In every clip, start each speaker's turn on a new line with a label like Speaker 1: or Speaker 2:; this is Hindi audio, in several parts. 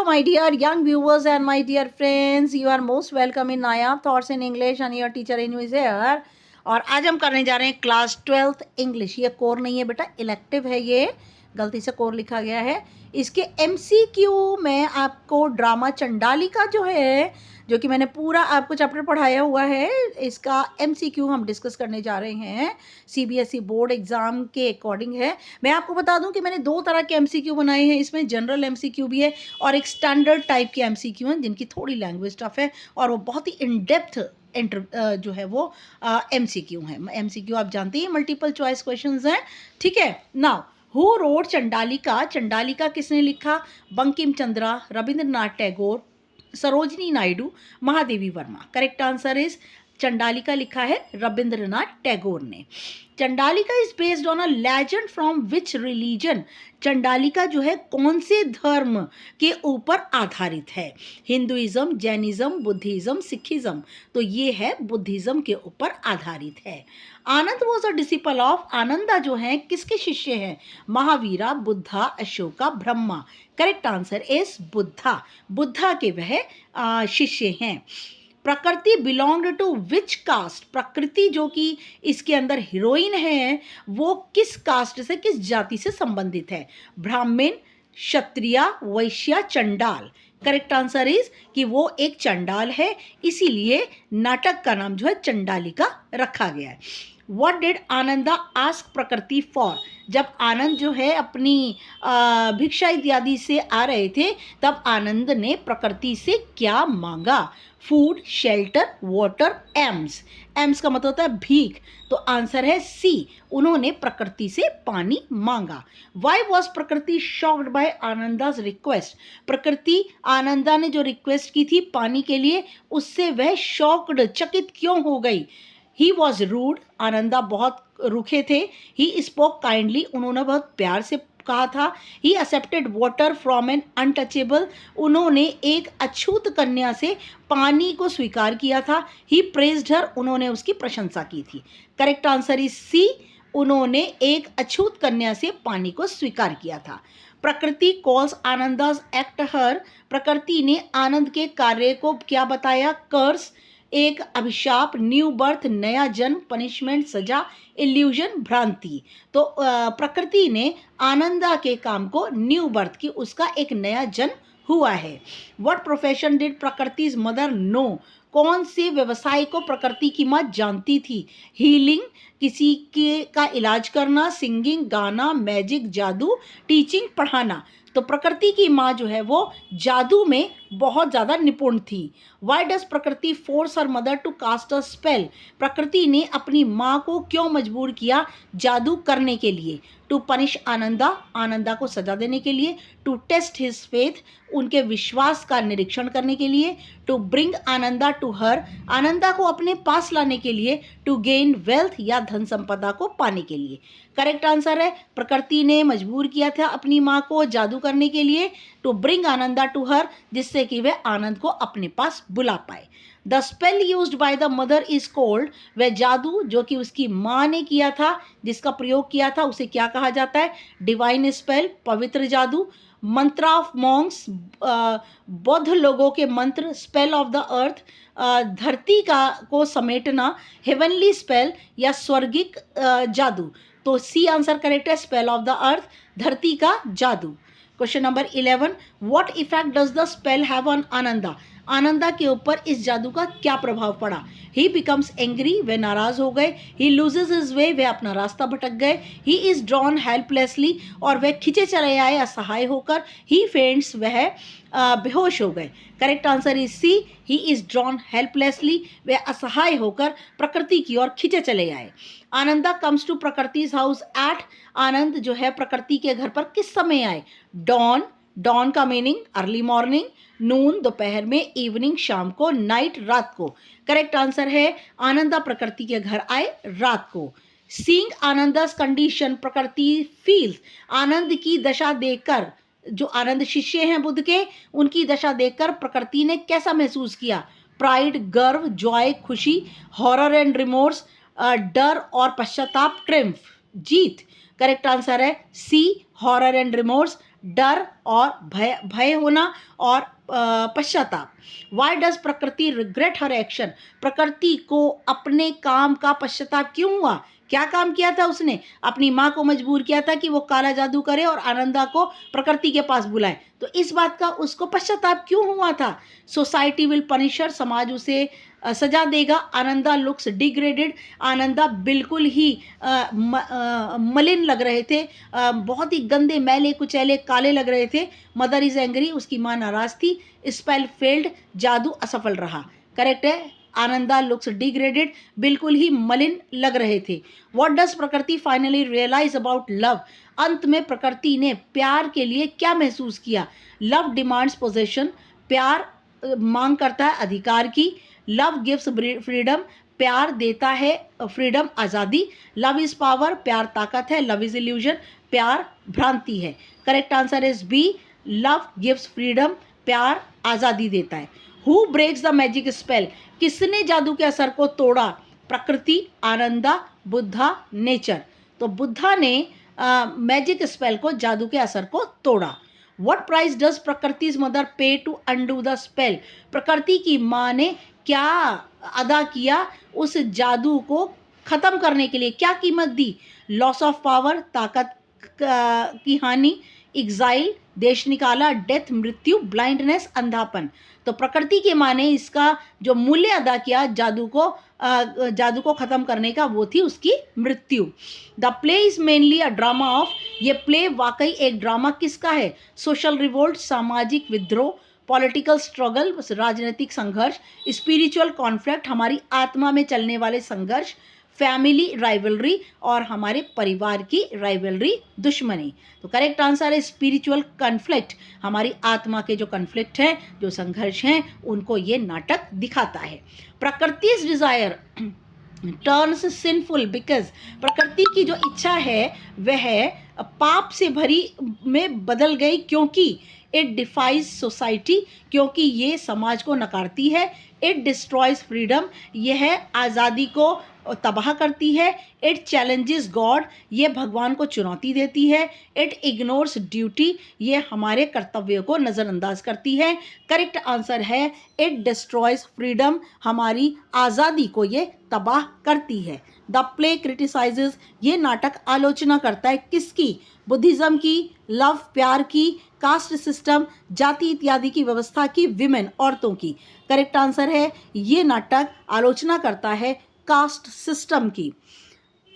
Speaker 1: my dear young viewers and my dear friends. You are most welcome in Nayab Thoughts in English and your teacher Inu is here. और आज हम करने जा रहे हैं क्लास 12th इंग्लिश. ये कोर नहीं है बेटा, इलेक्टिव है. ये गलती से कोर लिखा गया है. इसके MCQ में आपको ड्रामा चंडालिका जो है, जो कि मैंने पूरा आपको चैप्टर पढ़ाया हुआ है, इसका MCQ हम डिस्कस करने जा रहे हैं. CBSE बोर्ड एग्ज़ाम के अकॉर्डिंग है. मैं आपको बता दूं कि मैंने दो तरह के MCQ बनाए हैं. इसमें जनरल MCQ भी है और एक स्टैंडर्ड टाइप के MCQ हैं, जिनकी थोड़ी लैंग्वेज टफ है और वो बहुत ही इन डेप्थ जो है वो MCQ है. MCQ आप जानते हैं मल्टीपल चॉइस क्वेश्चंस हैं. ठीक है. Now who wrote Chandalika. Chandalika किसने लिखा? Bankim Chandra, Rabindranath Tagore, Sarojini Naidu, Mahadevi Verma. Correct answer is Chandalika लिखा है रविंद्रनाथ टैगोर ने. Chandalika is based on a legend from which religion. Chandalika जो है कौन से धर्म के ऊपर आधारित है? Hinduism, Jainism, Buddhism, Sikhism. तो ये है बुद्धिज्म के ऊपर आधारित है. Anand was a disciple of. Ananda जो है किसके शिष्य हैं? Mahavira, Buddha, Ashoka, Brahma. Correct answer is Buddha. Buddha के वह शिष्य हैं. प्रकृति बिलोंग्ड टू विच कास्ट. प्रकृति जो कि इसके अंदर हीरोइन है, वो किस कास्ट से, किस जाति से संबंधित है? ब्राह्मण, क्षत्रिय, वैश्य, चंडाल. करेक्ट आंसर इज कि वो एक चंडाल है, इसीलिए नाटक का नाम जो है चंडालिका रखा गया है. What did आनंदा आस्क प्रकृति फॉर. जब आनंद जो है अपनी भिक्षा इत्यादि से आ रहे थे, तब आनंद ने प्रकृति से क्या मांगा? Food, shelter, water, AIIMS. AIIMS का मतलब होता है भीख. तो आंसर है सी, उन्होंने प्रकृति से पानी मांगा. वाई वॉज प्रकृति शॉक्ड बाय आनंदाज रिक्वेस्ट. प्रकृति आनंदा ने जो रिक्वेस्ट की थी पानी के लिए, उससे वह शॉक्ड, चकित क्यों हो गई? He was rude. आनंदा बहुत रूखे थे. He spoke kindly. उन्होंने बहुत प्यार से कहा था. He accepted water from an untouchable. उन्होंने एक अछूत कन्या से पानी को स्वीकार किया था. ही प्रेज्ड हर. उन्होंने उसकी प्रशंसा की थी. करेक्ट आंसर इज सी, उन्होंने एक अछूत कन्या से पानी को स्वीकार किया था. प्रकृति कॉल्स आनंदाज एक्ट हर. प्रकृति ने आनंद के कार्य को क्या बताया? कर्स, एक अभिशाप, न्यू बर्थ, नया जन्म, पनिशमेंट, सजा, इल्यूजन, भ्रांति. तो प्रकृति ने आनंदा के काम को न्यू बर्थ की, उसका एक नया जन्म हुआ है. What profession did Prakriti's mother know. कौन से व्यवसाय को प्रकृति की माँ जानती थी? हीलिंग, किसी के का इलाज करना, सिंगिंग, गाना, मैजिक, जादू, टीचिंग, पढ़ाना. तो प्रकृति की माँ जो है वो जादू में बहुत ज़्यादा निपुण थी. Why does Prakriti force her mother to cast a spell. Prakriti ने अपनी माँ को क्यों मजबूर किया जादू करने के लिए? To punish Ananda. आनंदा को सजा देने के लिए. To test his faith. उनके विश्वास का निरीक्षण करने के लिए. To bring Ananda to her. Ananda को अपने पास लाने के लिए. टू गेन वेल्थ या धन संपदा को पाने के लिए. करेक्ट आंसर है प्रकृति ने मजबूर किया था अपनी माँ को जादू करने के लिए. To bring Ananda to her, जिससे कि वह आनंद को अपने पास बुला पाए. The spell used by the mother is called. वह जादू जो कि उसकी माँ ने किया था, जिसका प्रयोग किया था, उसे क्या कहा जाता है? डिवाइन स्पेल, पवित्र जादू. मंत्रा ऑफ मॉन्क्स, बौद्ध लोगों के मंत्र. स्पेल ऑफ द अर्थ, धरती का को समेटना. हेवनली स्पेल या स्वर्गिक जादू. तो सी आंसर करेक्ट है, स्पेल ऑफ द अर्थ, धरती का जादू. Question number 11. What effect does the spell have on Ananda. Ananda के ऊपर इस जादू का क्या प्रभाव पड़ा? ही बिकम्स एंग्री. वे नाराज हो गए. ही लूजेज हिज वे. वे अपना रास्ता भटक गए. ही इज ड्रॉन हेल्पलेसली. और वह खींचे चले आए असहाय होकर. ही फेंट्स. वह बेहोश हो गए. Correct answer is C, he is drawn helplessly. वे असहाय होकर प्रकृति की ओर खींचे चले आए. Ananda comes to Prakriti's house at. Anand जो है प्रकृति के घर पर किस समय आए? डॉन. डॉन का मीनिंग अर्ली मॉर्निंग. नून दोपहर में. इवनिंग शाम को. नाइट रात को. करेक्ट आंसर है आनंदा प्रकृति के घर आए रात को. सीइंग आनंदास कंडीशन प्रकृति फील्स. आनंद की दशा देखकर, जो आनंद शिष्य हैं बुद्ध के, उनकी दशा देखकर प्रकृति ने कैसा महसूस किया? प्राइड, गर्व, जॉय, खुशी. हॉरर एंड रिमोर्स, डर और पश्चाताप. ट्रिम्फ, जीत. करेक्ट आंसर है सी, हॉरर एंड रिमोर्स, डर और भय भय होना और पश्चाताप। वाई डज प्रकृति रिग्रेट हर एक्शन, प्रकृति को अपने काम का पश्चाताप क्यों हुआ? क्या काम किया था उसने? अपनी माँ को मजबूर किया था कि वो काला जादू करे और आनंदा को प्रकृति के पास बुलाए, तो इस बात का उसको पश्चाताप क्यों हुआ था? सोसाइटी विल पनिशर, समाज उसे सजा देगा। आनंदा लुक्स डिग्रेडेड, आनंदा बिल्कुल ही मलिन लग रहे थे, बहुत ही गंदे मैले कुचैले काले लग रहे थे। मदर इज एंग्री, उसकी माँ नाराज थी। स्पेल फेल्ड, जादू असफल रहा। करेक्ट है, आनंदा लुक्स डिग्रेडेड, बिल्कुल ही मलिन लग रहे थे। व्हाट डज प्रकृति फाइनली रियलाइज अबाउट लव, अंत में प्रकृति ने प्यार के लिए क्या महसूस किया? लव डिमांड्स पोजेशन, प्यार मांग करता है अधिकार की। लव गिव्स फ्रीडम, प्यार देता है फ्रीडम आज़ादी। लव इज़ पावर, प्यार ताकत है। लव इज़ इल्यूजन, प्यार भ्रांति है। Correct answer is B, love gives freedom, प्यार आज़ादी देता है। Who breaks the magic spell, किसने जादू के असर को तोड़ा? प्रकृति, आनंदा, बुद्धा, नेचर। तो बुद्धा ने मैजिक स्पेल को, जादू के असर को तोड़ा। What price does प्रकृति's मदर पे टू undo द स्पेल, प्रकृति की माँ ने क्या अदा किया उस जादू को खत्म करने के लिए? क्या कीमत दी? लॉस ऑफ पावर, ताकत की हानि। एग्जाइल, देश निकाला। डेथ, मृत्यु। ब्लाइंडनेस, अंधापन। तो प्रकृति की माँ ने इसका जो मूल्य अदा किया जादू को खत्म करने का, वो थी उसकी मृत्यु। The play is mainly a drama of, ये प्ले वाकई एक ड्रामा किसका है? सोशल रिवोल्ट, सामाजिक विद्रोह। पॉलिटिकल स्ट्रगल, राजनीतिक संघर्ष। स्पिरिचुअल कॉन्फ्लिक्ट, हमारी आत्मा में चलने वाले संघर्ष। फैमिली राइवलरी, और हमारे परिवार की राइवलरी, दुश्मनी। तो करेक्ट आंसर है स्पिरिचुअल कॉन्फ्लिक्ट, हमारी आत्मा के जो कॉन्फ्लिक्ट हैं, जो संघर्ष हैं, उनको ये नाटक दिखाता है। प्रकृति's डिजायर टर्न्स सिंफुल बिकॉज, प्रकृति की जो इच्छा है वह पाप से भरी में बदल गई क्योंकि इट डिफाइज सोसाइटी, क्योंकि ये समाज को नकारती है। इट डिस्ट्रॉयज फ्रीडम, यह आज़ादी को तबाह करती है। इट चैलेंजेस गॉड, ये भगवान को चुनौती देती है। इट इग्नोर्स ड्यूटी, ये हमारे कर्तव्य को नज़रअंदाज करती है। करेक्ट आंसर है इट डिस्ट्रॉयज फ्रीडम, हमारी आज़ादी को ये तबाह करती है। द प्ले क्रिटिसाइजेस, ये नाटक आलोचना करता है किसकी? बुद्धिज़्म की, लव प्यार की, कास्ट सिस्टम जाति इत्यादि की व्यवस्था की, विमेन औरतों की। करेक्ट आंसर है ये नाटक आलोचना करता है कास्ट सिस्टम की।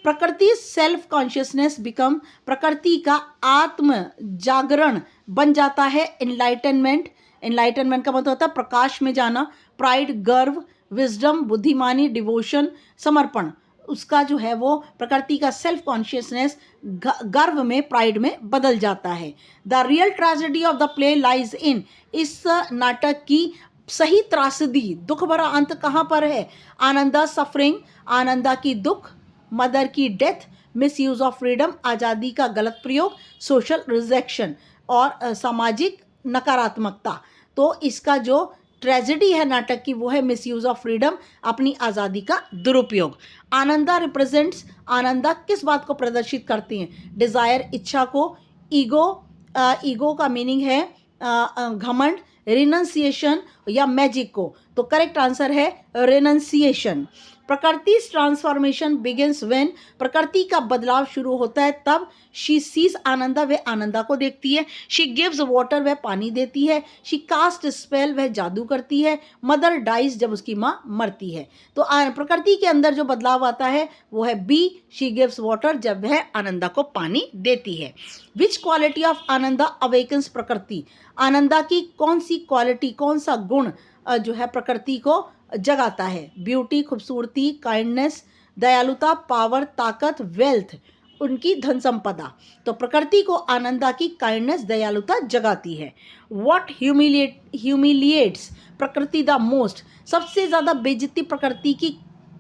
Speaker 1: प्रकृति सेल्फ कॉन्शियसनेस बिकम, प्रकृति का आत्म जागरण बन जाता है एनलाइटनमेंट। एनलाइटनमेंट का मतलब होता है प्रकाश में जाना। प्राइड गर्व, विजडम बुद्धिमानी, डिवोशन समर्पण, उसका जो है वो प्रकृति का सेल्फ कॉन्शियसनेस गर्व में, प्राइड में बदल जाता है। The real tragedy of the play lies in, इस नाटक की सही त्रासदी, दुख भरा अंत कहाँ पर है? आनंदा सफरिंग, आनंदा की दुख। मदर की death. Miss use of freedom, आज़ादी का गलत प्रयोग। सोशल रिजेक्शन, और सामाजिक नकारात्मकता। तो इसका जो ट्रेजेडी है नाटक की वो है मिस यूज ऑफ फ्रीडम, अपनी आज़ादी का दुरुपयोग। आनंदा रिप्रेजेंट्स, आनंदा किस बात को प्रदर्शित करती हैं? डिज़ायर, इच्छा को। ईगो, ईगो का मीनिंग है घमंड। रिनंसिएशन या मैजिक को। तो करेक्ट आंसर है रिनंसिएशन। प्रकृति ट्रांसफॉर्मेशन बिगिंस व्हेन, प्रकृति का बदलाव शुरू होता है तब। शी सीज आनंदा, वह आनंदा को देखती है। शी गिव्स वाटर, वह पानी देती है। शी कास्ट स्पेल, वह जादू करती है। मदर डाइज, जब उसकी माँ मरती है। तो प्रकृति के अंदर जो बदलाव आता है वो है बी, शी गिव्स वाटर, जब वह आनंदा को पानी देती है। विच क्वालिटी ऑफ आनंदा अवेकन्स प्रकृति, आनंदा की कौन सी क्वालिटी, कौन सा गुण जो है प्रकृति को जगाता है? ब्यूटी, खूबसूरती, काइंडनेस, दयालुता, पावर, ताकत, वेल्थ, उनकी धन संपदा। तो प्रकृति को आनंदा की काइंडनेस, दयालुता जगाती है। व्हाट ह्यूमिलिएट्स प्रकृति द मोस्ट, सबसे ज़्यादा बेइज्जती प्रकृति की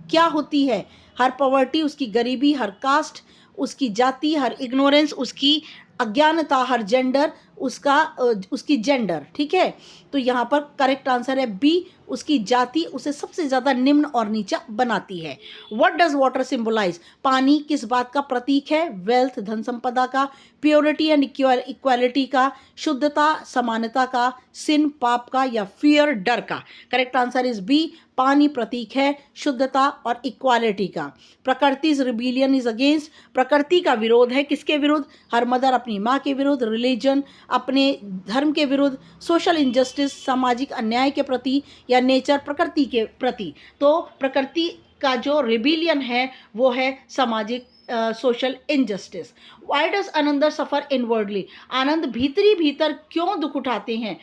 Speaker 1: क्या होती है? हर पॉवर्टी, उसकी गरीबी। हर कास्ट, उसकी जाति। हर इग्नोरेंस, उसकी अज्ञानता। हर जेंडर, उसकी जेंडर, ठीक है। तो यहाँ पर करेक्ट आंसर है बी, उसकी जाति उसे सबसे ज़्यादा निम्न और नीचा बनाती है। व्हाट डज वाटर सिंबलाइज, पानी किस बात का प्रतीक है? वेल्थ, धन संपदा का, प्योरिटी एंड इक्वालिटी का, शुद्धता समानता का, सिन पाप का, या फियर डर का। करेक्ट आंसर इज बी, पानी प्रतीक है शुद्धता और इक्वालिटी का। प्रकृति रिबेलियन इज अगेंस्ट, प्रकृति का विरोध है किसके विरुद्ध? हर मदर अपनी माँ के विरुद्ध, रिलीजन अपने धर्म के विरुद्ध, सोशल इनजस्टिस सामाजिक अन्याय के प्रति, या नेचर प्रकृति के प्रति। तो प्रकृति का जो रिबेलियन है वो है सामाजिक social injustice. Why does Anand suffer inwardly, Anand भीतर क्यों दुख उठाते हैं?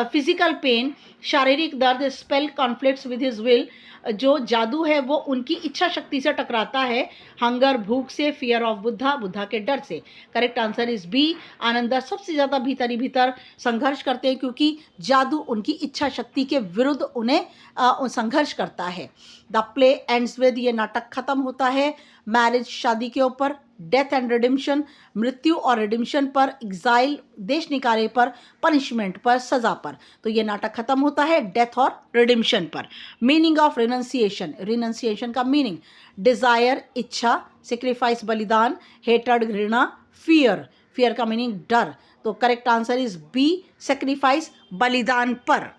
Speaker 1: फिजिकल पेन, शारीरिक दर्द, spell conflicts with his will, जो जादू है वो उनकी इच्छा शक्ति से टकराता है, हंगर भूख से, फियर ऑफ बुद्धा, बुद्धा के डर से। करेक्ट आंसर इज बी, आनंद सबसे ज़्यादा भीतर संघर्ष करते हैं क्योंकि जादू उनकी इच्छा शक्ति के विरुद्ध उन्हें संघर्ष करता है। द प्ले एंड्स विद, ये नाटक खत्म होता है मैरिज शादी के ऊपर, डेथ एंड रिडिम्शन मृत्यु और रिडिम्शन पर, एग्जाइल देश निकाले पर, पनिशमेंट पर सजा पर। तो ये नाटक खत्म होता है डेथ और रिडिम्शन पर। मीनिंग ऑफ रिनंसिएशन, रिनंसिएशन का मीनिंग डिजायर इच्छा, सेक्रीफाइस बलिदान, हेटर्ड घृणा, फियर, फियर का मीनिंग डर। तो correct answer is B, sacrifice बलिदान पर।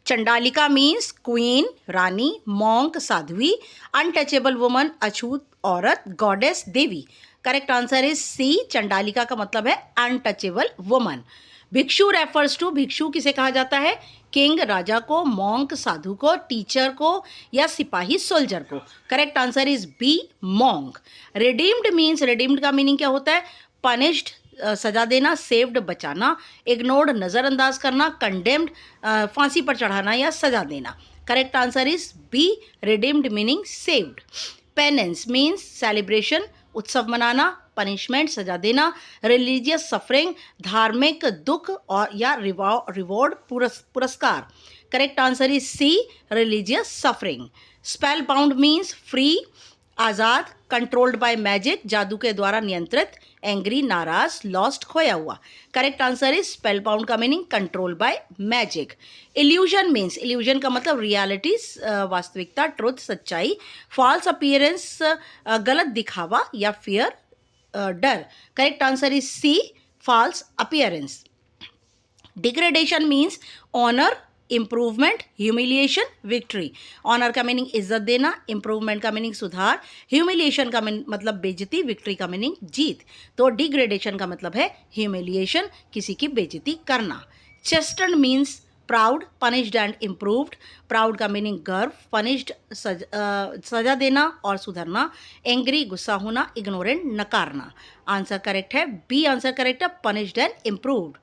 Speaker 1: चंडालिका मीन्स क्वीन रानी, मॉन्क साध्वी, अनटचेबल वुमन अछूत औरत, गॉडेस देवी। Correct answer is C, Chandalika का मतलब है untouchable woman. Bhikshu refers to, भिक्षु किसे कहा जाता है? किंग राजा को, मॉन्क साधु को, टीचर को, या सिपाही सोल्जर को। Correct answer is B, monk. Redeemed means, redeemed का मीनिंग क्या होता है? पनिश्ड सजा देना, सेव्ड बचाना, इग्नोर्ड नज़रअंदाज करना, कंडेम्ड फांसी पर चढ़ाना या सजा देना। Correct answer is B, redeemed meaning saved. Penance means celebration उत्सव मनाना, पनिशमेंट सजा देना, रिलीजियस सफरिंग धार्मिक दुख और या रिवॉर्ड पुरस्कार। Correct answer is C, religious suffering. Spell bound means free आज़ाद, कंट्रोल्ड बाय मैजिक जादू के द्वारा नियंत्रित, एंग्री नाराज, लॉस्ट खोया हुआ। Correct answer is spell bound का meaning control by magic. Illusion means, illusion का मतलब रियलिटी वास्तविकता, ट्रुथ सच्चाई, फॉल्स अपीयरेंस गलत दिखावा, या फियर डर। Correct answer is C, false appearance. Degradation means honour, improvement, humiliation, victory. Honour का मीनिंग इज्जत देना, इम्प्रूवमेंट का मीनिंग सुधार, ह्यूमिलिएशन का मतलब बेइज्जती, विक्ट्री का मीनिंग जीत। तो डिग्रेडेशन का मतलब है ह्यूमिलिएशन, किसी की बेइज्जती करना। Chastened means proud, punished and improved. Proud का मीनिंग गर्व, पनिश्ड सजा देना और सुधरना, एंग्री गुस्सा होना, इग्नोरेंट नकारना। आंसर करेक्ट है बी, आंसर करेक्ट है punished and improved.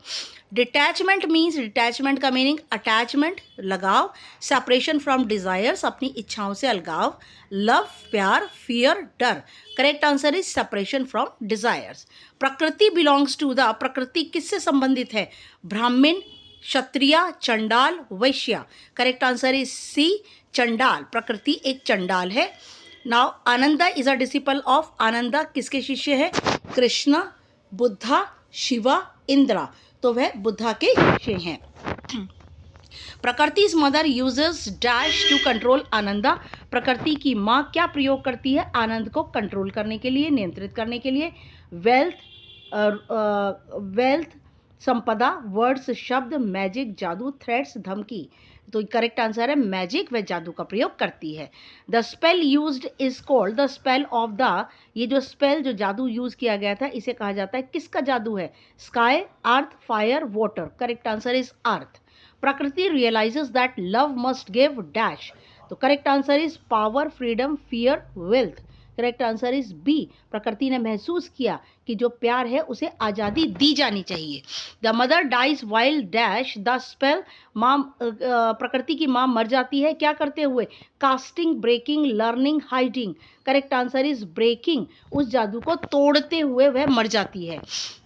Speaker 1: Detachment means, detachment का मीनिंग अटैचमेंट लगाव, सेपरेशन फ्रॉम डिजायर्स अपनी इच्छाओं से अलगाव, लव प्यार, फियर डर। Correct answer is separation from desires. Prakriti belongs to the, Prakriti किससे संबंधित है? ब्राह्मण, क्षत्रिय, चंडाल, वैश्य। करेक्ट आंसर इज सी, चंडाल। प्रकृति एक चंडाल है। Now Ananda is a disciple of, Ananda किसके शिष्य है? कृष्ण, बुद्धा, शिवा, इंद्रा। तो वह बुद्धा के शिष्य हैं। Prakriti mother uses dash to control Ananda, Prakriti की माँ क्या प्रयोग करती है आनंद को कंट्रोल करने के लिए, नियंत्रित करने के लिए? वेल्थ संपदा, वर्ड्स शब्द, मैजिक जादू, थ्रेट्स धमकी। तो करेक्ट आंसर है मैजिक, वह जादू का प्रयोग करती है। The spell used is called the spell of the, ये जो स्पेल जो जादू यूज किया गया था इसे कहा जाता है किसका जादू है? Sky, earth, fire, water. Correct answer is earth. Prakriti realises that love must give dash, तो correct answer is power, freedom, fear, wealth. Correct answer is B, Prakriti ने महसूस किया कि जो प्यार है उसे आज़ादी दी जानी चाहिए। The mother dies while dash the spell, माँ प्रकृति की माँ मर जाती है क्या करते हुए? Casting, breaking, learning, hiding. Correct answer is breaking, उस जादू को तोड़ते हुए वह मर जाती है।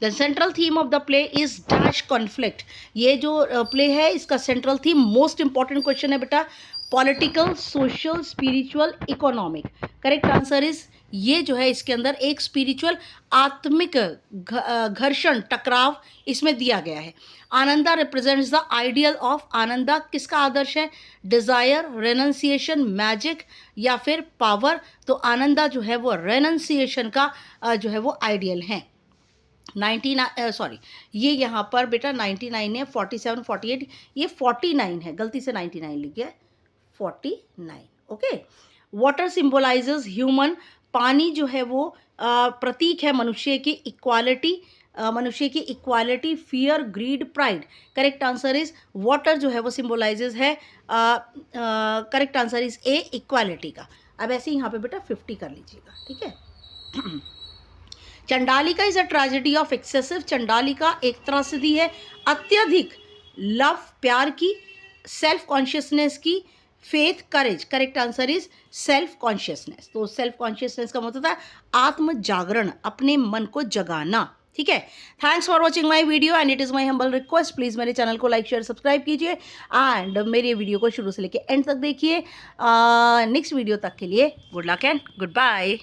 Speaker 1: The central theme of the play is dash conflict, ये जो प्ले है इसका central theme, most important question है बेटा, political, social, spiritual, economic. Correct answer is ये जो है इसके अंदर एक स्पिरिचुअल आत्मिक घर्षण टकराव इसमें दिया गया है। Ananda represents the ideal of, Ananda किसका आदर्श है? डिज़ायर, रेनंसिएशन, मैजिक या फिर पावर। तो आनंदा जो है वो रेनंसिएशन का जो है वो आइडियल है। 99 सॉरी, ये यहाँ पर बेटा 99 है, 47 48 ये 49 है, गलती से 99 लिख गया, 49। ओके। वाटर सिंबलाइजेज ह्यूमन, पानी जो है वो प्रतीक है मनुष्य की इक्वालिटी, मनुष्य की equality, fear, greed, pride. Correct answer is water जो है वो सिंबलाइजेज है, correct answer is A equality का। अब ऐसे ही यहाँ पे बेटा 50 कर लीजिएगा, ठीक है। Chandalika is a tragedy of excessive, Chandalika एक त्रासदी है अत्यधिक लव, प्यार की, सेल्फ कॉन्शियसनेस की, faith, courage. Correct answer is self consciousness. तो सेल्फ कॉन्शियसनेस का मतलब है आत्म जागरण, अपने मन को जगाना, ठीक है। Thanks for watching my video and it is my humble request, please मेरे चैनल को लाइक शेयर सब्सक्राइब कीजिए एंड मेरे वीडियो को शुरू से लेकर एंड तक देखिए। नेक्स्ट वीडियो तक के लिए good luck and good bye.